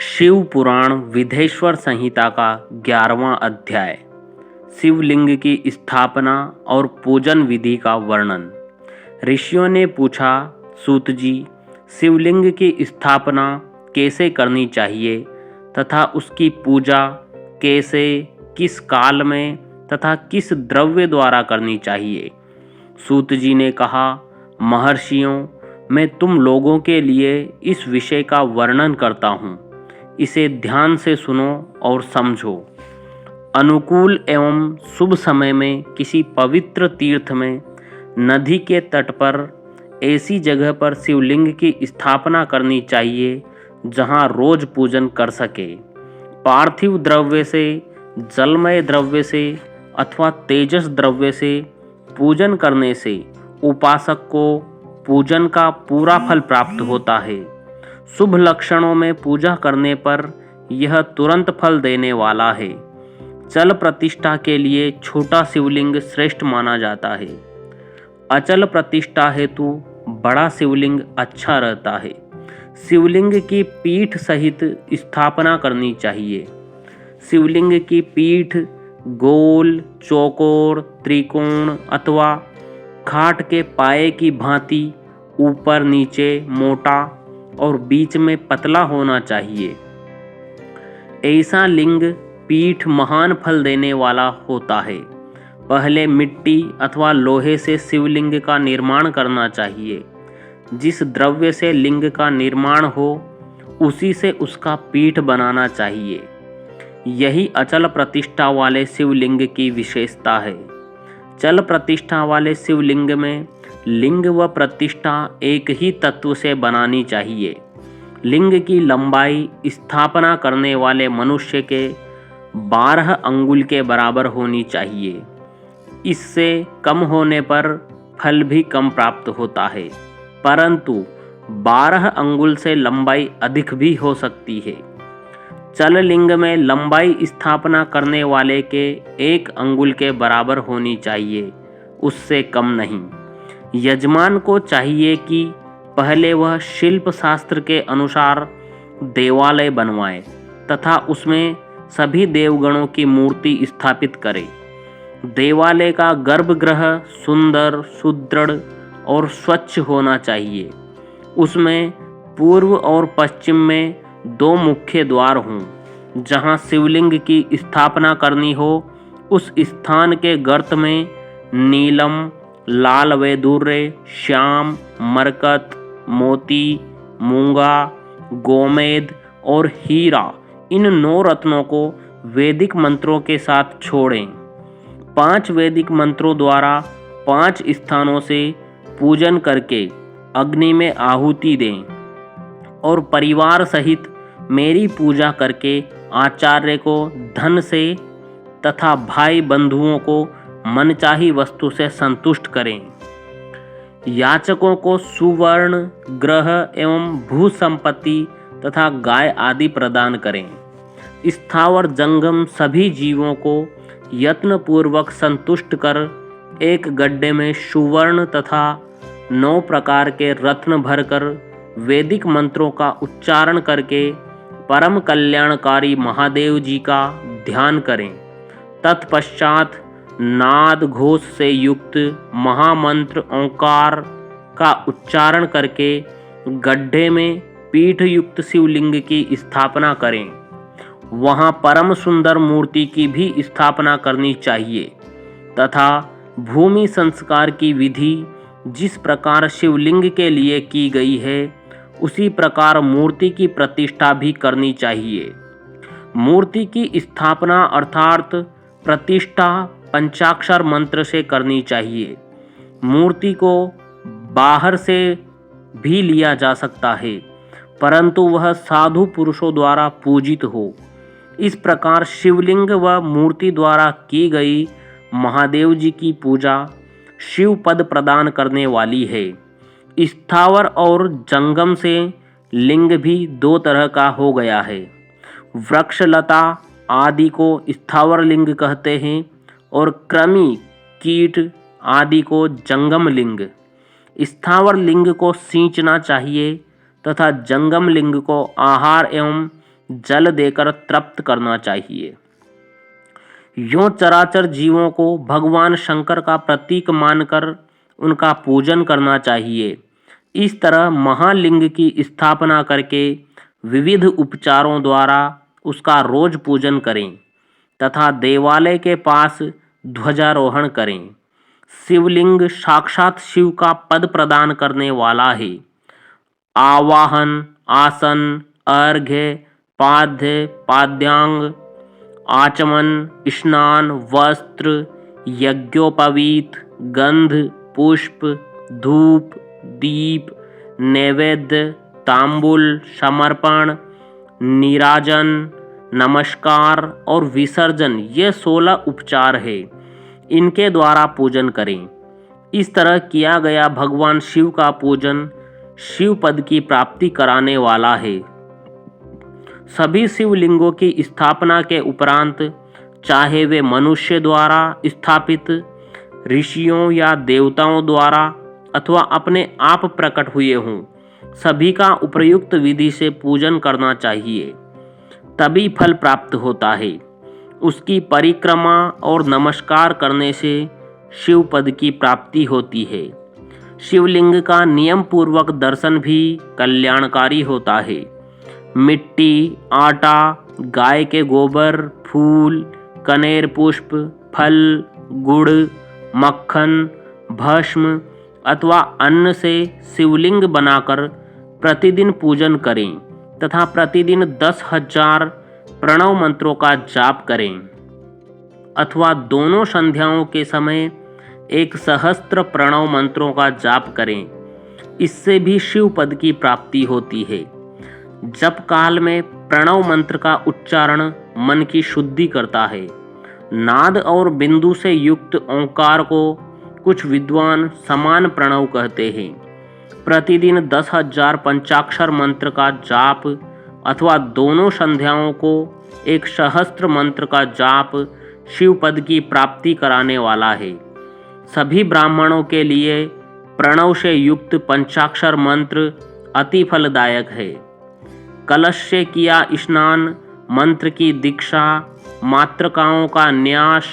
शिव पुराण विधेश्वर संहिता का 11वां अध्याय। शिवलिंग की स्थापना और पूजन विधि का वर्णन। ऋषियों ने पूछा, सूत जी, शिवलिंग की स्थापना कैसे करनी चाहिए तथा उसकी पूजा कैसे, किस काल में तथा किस द्रव्य द्वारा करनी चाहिए। सूत जी ने कहा, महर्षियों, मैं तुम लोगों के लिए इस विषय का वर्णन करता हूँ। इसे ध्यान से सुनो और समझो। अनुकूल एवं शुभ समय में किसी पवित्र तीर्थ में, नदी के तट पर, ऐसी जगह पर शिवलिंग की स्थापना करनी चाहिए जहाँ रोज पूजन कर सके। पार्थिव द्रव्य से, जलमय द्रव्य से अथवा तेजस द्रव्य से पूजन करने से उपासक को पूजन का पूरा फल प्राप्त होता है। शुभ लक्षणों में पूजा करने पर यह तुरंत फल देने वाला है। चल प्रतिष्ठा के लिए छोटा शिवलिंग श्रेष्ठ माना जाता है। अचल प्रतिष्ठा हेतु बड़ा शिवलिंग अच्छा रहता है। शिवलिंग की पीठ सहित स्थापना करनी चाहिए। शिवलिंग की पीठ गोल, चौकोर, त्रिकोण अथवा खाट के पाए की भांति ऊपर नीचे मोटा और बीच में पतला होना चाहिए। ऐसा लिंग पीठ महान फल देने वाला होता है। पहले मिट्टी अथवा लोहे से शिवलिंग का निर्माण करना चाहिए। जिस द्रव्य से लिंग का निर्माण हो उसी से उसका पीठ बनाना चाहिए। यही अचल प्रतिष्ठा वाले शिवलिंग की विशेषता है। चल प्रतिष्ठा वाले शिवलिंग में लिंग व प्रतिष्ठा एक ही तत्व से बनानी चाहिए। लिंग की लंबाई स्थापना करने वाले मनुष्य के 12 अंगुल के बराबर होनी चाहिए। इससे कम होने पर फल भी कम प्राप्त होता है, परंतु 12 अंगुल से लंबाई अधिक भी हो सकती है। चल लिंग में लंबाई स्थापना करने वाले के 1 अंगुल के बराबर होनी चाहिए, उससे कम नहीं। यजमान को चाहिए कि पहले वह शिल्प शास्त्र के अनुसार देवालय बनवाए तथा उसमें सभी देवगणों की मूर्ति स्थापित करे। देवालय का गर्भगृह सुंदर, सुदृढ़ और स्वच्छ होना चाहिए। उसमें पूर्व और पश्चिम में 2 मुख्य द्वार हों। जहाँ शिवलिंग की स्थापना करनी हो उस स्थान के गर्त में नीलम, लाल वैदूर्य, श्याम, मरकत, मोती, मूंगा, गोमेद और हीरा, इन 9 रत्नों को वैदिक मंत्रों के साथ छोड़ें। 5 वैदिक मंत्रों द्वारा 5 स्थानों से पूजन करके अग्नि में आहुति दें और परिवार सहित मेरी पूजा करके आचार्य को धन से तथा भाई बंधुओं को मनचाही वस्तु से संतुष्ट करें। याचकों को सुवर्ण, ग्रह एवं भू संपत्ति तथा गाय आदि प्रदान करें। स्थावर जंगम सभी जीवों को यत्नपूर्वक संतुष्ट कर एक गड्ढे में सुवर्ण तथा 9 प्रकार के रत्न भरकर वैदिक मंत्रों का उच्चारण करके परम कल्याणकारी महादेव जी का ध्यान करें। तत्पश्चात नाद घोष से युक्त महामंत्र ओंकार का उच्चारण करके गड्ढे में पीठ युक्त शिवलिंग की स्थापना करें। वहाँ परम सुंदर मूर्ति की भी स्थापना करनी चाहिए तथा भूमि संस्कार की विधि जिस प्रकार शिवलिंग के लिए की गई है उसी प्रकार मूर्ति की प्रतिष्ठा भी करनी चाहिए। मूर्ति की स्थापना अर्थात प्रतिष्ठा पंचाक्षर मंत्र से करनी चाहिए। मूर्ति को बाहर से भी लिया जा सकता है, परंतु वह साधु पुरुषों द्वारा पूजित हो। इस प्रकार शिवलिंग व मूर्ति द्वारा की गई महादेव जी की पूजा शिव पद प्रदान करने वाली है। स्थावर और जंगम से लिंग भी 2 तरह का हो गया है। वृक्षलता आदि को स्थावर लिंग कहते हैं और कृमि, कीट आदि को जंगम लिंग। स्थावर लिंग को सींचना चाहिए तथा जंगम लिंग को आहार एवं जल देकर तृप्त करना चाहिए। यूं चराचर जीवों को भगवान शंकर का प्रतीक मानकर उनका पूजन करना चाहिए। इस तरह महालिंग की स्थापना करके विविध उपचारों द्वारा उसका रोज पूजन करें तथा देवालय के पास ध्वजारोहण करें। शिवलिंग साक्षात शिव का पद प्रदान करने वाला है। आवाहन, आसन, अर्घ्य, पाद्य, पाद्यांग, आचमन, स्नान, वस्त्र, यज्ञोपवीत, गंध, पुष्प, धूप, दीप, नैवेद्य, तांबुल, समर्पण, नीराजन, नमस्कार और विसर्जन, ये 16 उपचार है। इनके द्वारा पूजन करें। इस तरह किया गया भगवान शिव का पूजन शिव पद की प्राप्ति कराने वाला है। सभी शिवलिंगों की स्थापना के उपरांत, चाहे वे मनुष्य द्वारा स्थापित, ऋषियों या देवताओं द्वारा अथवा अपने आप प्रकट हुए हों, सभी का उपयुक्त विधि से पूजन करना चाहिए, तभी फल प्राप्त होता है। उसकी परिक्रमा और नमस्कार करने से शिव पद की प्राप्ति होती है। शिवलिंग का नियम पूर्वक दर्शन भी कल्याणकारी होता है। मिट्टी, आटा, गाय के गोबर, फूल, कनेर पुष्प, फल, गुड़, मक्खन, भस्म अथवा अन्न से शिवलिंग बनाकर प्रतिदिन पूजन करें तथा प्रतिदिन 10,000 प्रणव मंत्रों का जाप करें अथवा दोनों संध्याओं के समय 1 सहस्त्र प्रणव मंत्रों का जाप करें। इससे भी शिव पद की प्राप्ति होती है। जप काल में प्रणव मंत्र का उच्चारण मन की शुद्धि करता है। नाद और बिंदु से युक्त ओंकार को कुछ विद्वान समान प्रणव कहते हैं। प्रतिदिन 10,000 पंचाक्षर मंत्र का जाप अथवा दोनों संध्याओं को 1 सहस्त्र मंत्र का जाप शिव पद की प्राप्ति कराने वाला है। सभी ब्राह्मणों के लिए प्रणव से युक्त पंचाक्षर मंत्र अति फलदायक है। कलश से किया स्नान, मंत्र की दीक्षा, मातृकाओं का न्यास,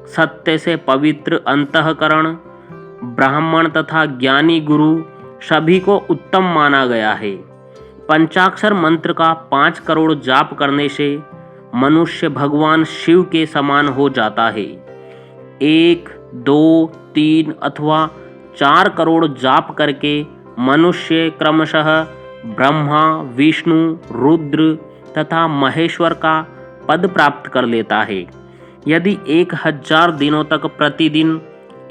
सत्य से पवित्र अंतःकरण, ब्राह्मण तथा ज्ञानी गुरु सभी को उत्तम माना गया है। पंचाक्षर मंत्र का 5 करोड़ जाप करने से मनुष्य भगवान शिव के समान हो जाता है। 1, 2, 3 अथवा 4 करोड़ जाप करके मनुष्य क्रमशः ब्रह्मा, विष्णु, रुद्र तथा महेश्वर का पद प्राप्त कर लेता है। यदि 1000 दिनों तक प्रतिदिन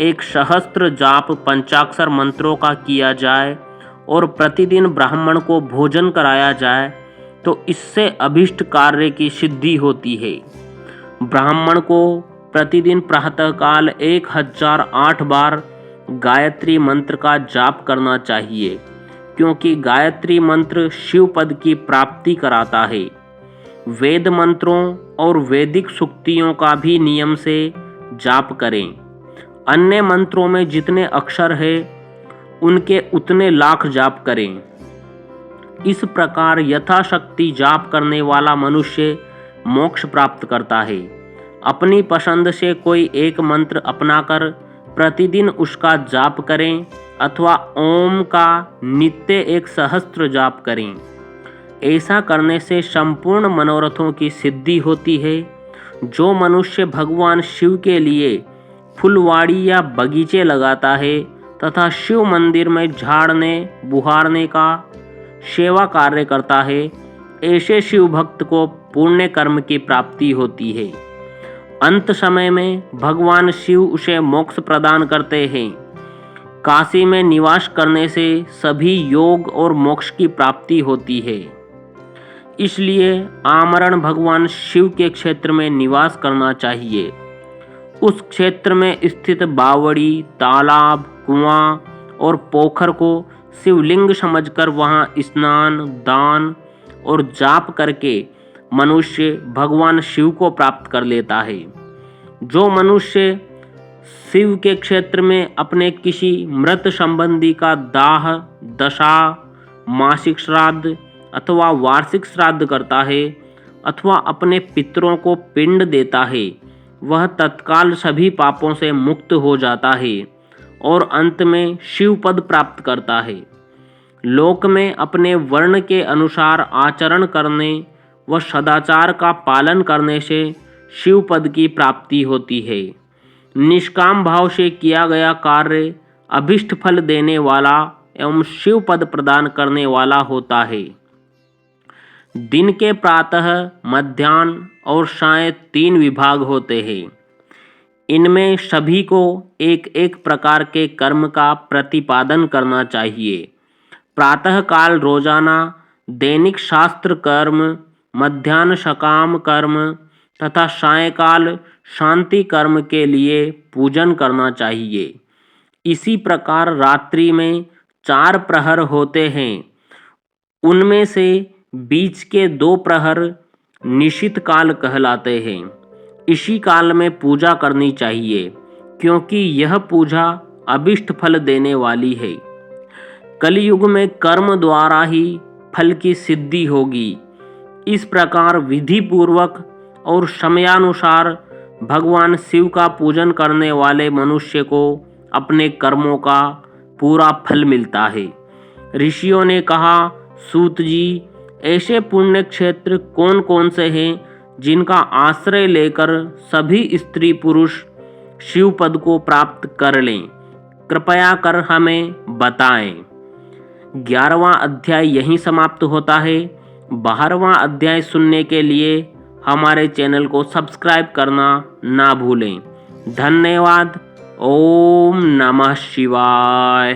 1 सहस्त्र जाप पंचाक्षर मंत्रों का किया जाए और प्रतिदिन ब्राह्मण को भोजन कराया जाए तो इससे अभिष्ट कार्य की सिद्धि होती है। ब्राह्मण को प्रतिदिन प्रातःकाल 1008 बार गायत्री मंत्र का जाप करना चाहिए, क्योंकि गायत्री मंत्र शिव पद की प्राप्ति कराता है। वेद मंत्रों और वैदिक सूक्तियों का भी नियम से जाप करें। अन्य मंत्रों में जितने अक्षर हैं उनके उतने लाख जाप करें। इस प्रकार यथाशक्ति जाप करने वाला मनुष्य मोक्ष प्राप्त करता है। अपनी पसंद से कोई एक मंत्र अपनाकर प्रतिदिन उसका जाप करें अथवा ओम का नित्य 1 सहस्त्र जाप करें। ऐसा करने से संपूर्ण मनोरथों की सिद्धि होती है। जो मनुष्य भगवान शिव के लिए फुलवाड़ी या बगीचे लगाता है तथा शिव मंदिर में झाड़ने बुहारने का सेवा कार्य करता है, ऐसे शिव भक्त को पुण्य कर्म की प्राप्ति होती है। अंत समय में भगवान शिव उसे मोक्ष प्रदान करते हैं। काशी में निवास करने से सभी योग और मोक्ष की प्राप्ति होती है। इसलिए आमरण भगवान शिव के क्षेत्र में निवास करना चाहिए। उस क्षेत्र में स्थित बावड़ी, तालाब, कुआं और पोखर को शिवलिंग समझकर वहां स्नान, दान और जाप करके मनुष्य भगवान शिव को प्राप्त कर लेता है। जो मनुष्य शिव के क्षेत्र में अपने किसी मृत संबंधी का दाह, दशा, मासिक श्राद्ध अथवा वार्षिक श्राद्ध करता है, अथवा अपने पितरों को पिंड देता है वह तत्काल सभी पापों से मुक्त हो जाता है और अंत में शिव पद प्राप्त करता है। लोक में अपने वर्ण के अनुसार आचरण करने व सदाचार का पालन करने से शिव पद की प्राप्ति होती है। निष्काम भाव से किया गया कार्य अभिष्ट फल देने वाला एवं शिव पद प्रदान करने वाला होता है। दिन के प्रातः, मध्याह्न और सायं 3 विभाग होते हैं। इनमें सभी को एक एक प्रकार के कर्म का प्रतिपादन करना चाहिए। प्रातः काल रोजाना दैनिक शास्त्र कर्म, मध्याह्न सकाम कर्म तथा सायंकाल शांति कर्म के लिए पूजन करना चाहिए। इसी प्रकार रात्रि में 4 प्रहर होते हैं। उनमें से बीच के 2 प्रहर निशित काल कहलाते हैं। इसी काल में पूजा करनी चाहिए क्योंकि यह पूजा अभिष्ट फल देने वाली है। कलयुग में कर्म द्वारा ही फल की सिद्धि होगी। इस प्रकार विधि पूर्वक और समयानुसार भगवान शिव का पूजन करने वाले मनुष्य को अपने कर्मों का पूरा फल मिलता है। ऋषियों ने कहा, सूत जी, ऐसे पुण्य क्षेत्र कौन कौन से हैं जिनका आश्रय लेकर सभी स्त्री पुरुष शिव पद को प्राप्त कर लें? कृपया कर हमें बताएं। 11वां अध्याय यहीं समाप्त होता है। 12वां अध्याय सुनने के लिए हमारे चैनल को सब्सक्राइब करना ना भूलें। धन्यवाद। ओम नमः शिवाय।